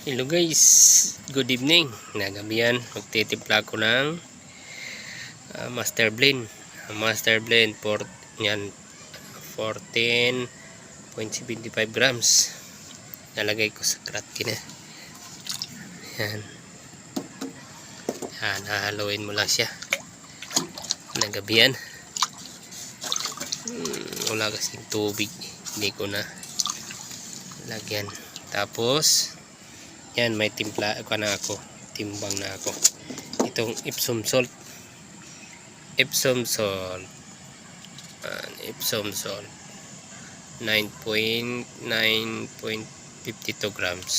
Hello guys, good evening. Nagabihan, magtitimpla ko ng Master Blend. Master Blend for yan 14.75 grams. Nalagay ko sa kratki na. Yan. Yan, hahaluin mo lang siya. Nagabihan. Wala kasing tubig. Hindi ko na lagyan. Tapos yan, may timpla ko na ako. Timbang na ako. Itong Epsom salt. Epsom salt. Epsom salt. 9.52 grams.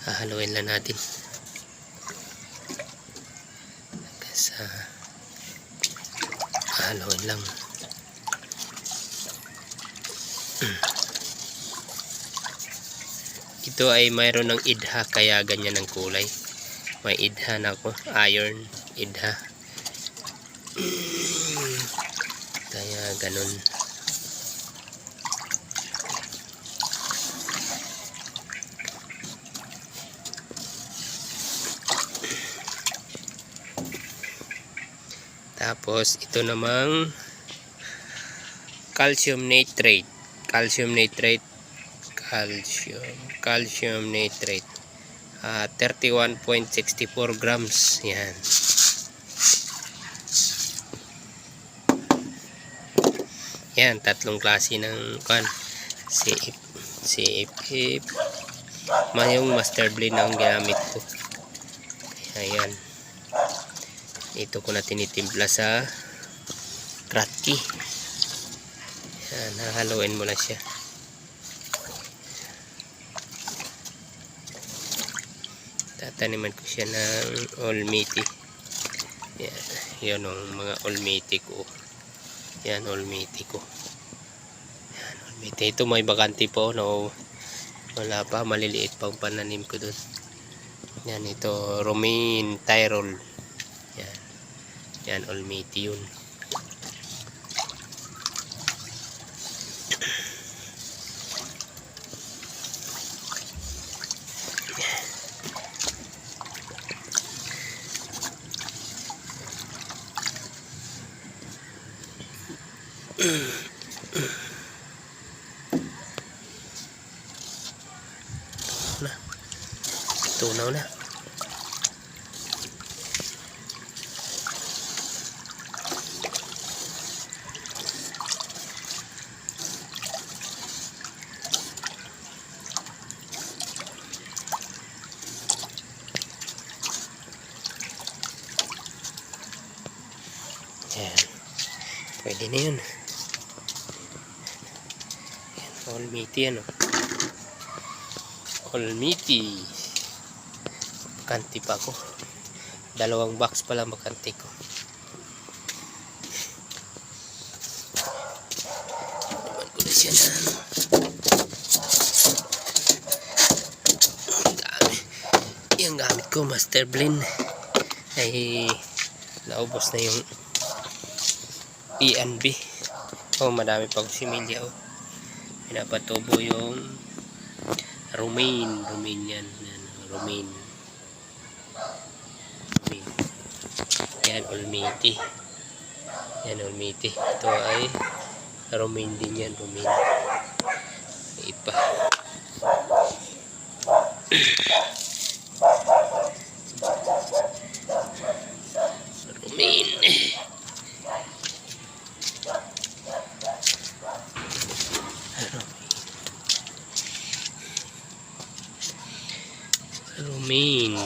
Hahaluin lang natin. Haluin lang. Ito ay mayroon ng idha kaya ganyan ang kulay. May idha na ako, iron idha. Kaya ganun. Tapos ito namang calcium nitrate, calcium nitrate 31.64 grams. Yan. Yan, tatlong klase ng CFF. Mayong Master Blend ang ginamit ko. Ayan. Ito ko na tinitimpla sa kratki. Yan, hahaluin mo lang siya. Tataniman ko siya ng olmiti. Yan, yun ang mga olmiti ko. Yan, olmiti ko. Yan, olmiti. Ito may bakante po, no? Wala pa, maliliit pang pananim ko dun. Yan, ito, romaine tyrol. Yan. Yan, olmiti yun. Tunaw na. Yan. Pwede na yun. Yan. Olmiti yan. Olmiti. Bakante pa ako. 2 box pa lang bakante ko. Naman ko na siya na. Yung gamit ko, Master Blend, ay naubos na yung E&B. Oh, madami pa akong similya. Oh. Pinapatubo yung romaine. Romaine yan. Romaine. Yan, olmiti. Yan, olmiti. Ito ay romaine din yan. Romaine. Ipa. Romaine. Romaine.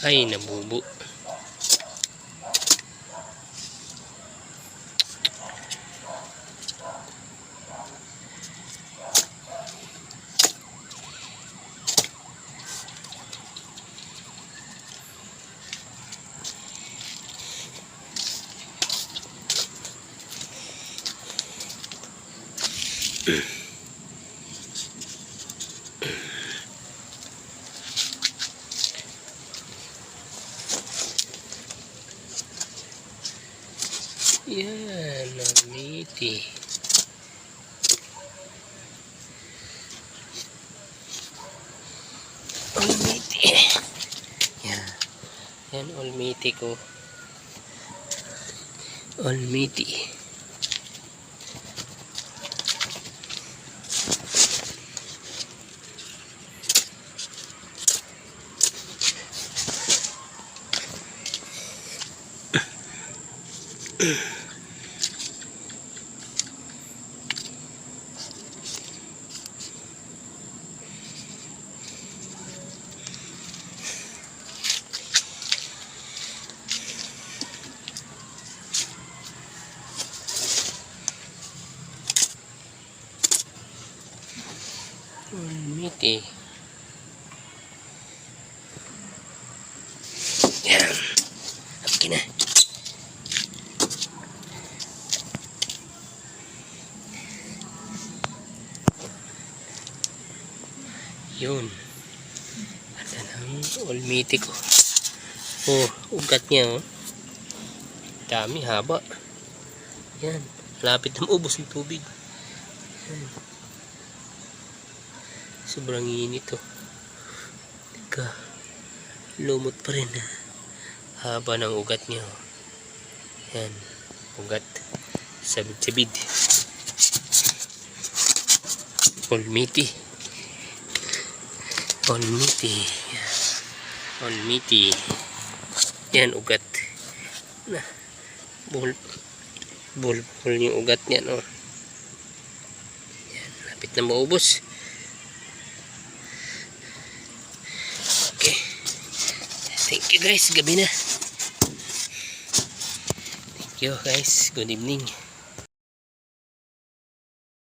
Ay, nabubo. Yan, almiti. Almiti. Yan. Yan, almiti ko. Almiti. Almiti. Yan. Okay na. Yun. Ganda ng almiti ko. Oh, ugat niya oh. Dami, haba. Yan. Lapit na maubos ng tubig. Yan. Sobrang init oh. Teka. Lumot pa rin. Haba ng ugat niya oh. Yan. Ugat. Sabid-sabid. Almiti. Almiti. Almiti. Yan ugat. Na. Bul yung ugat niya no. Yan, lapit na maubos. Okay. Thank you guys, gabi na. Thank you guys. Good evening.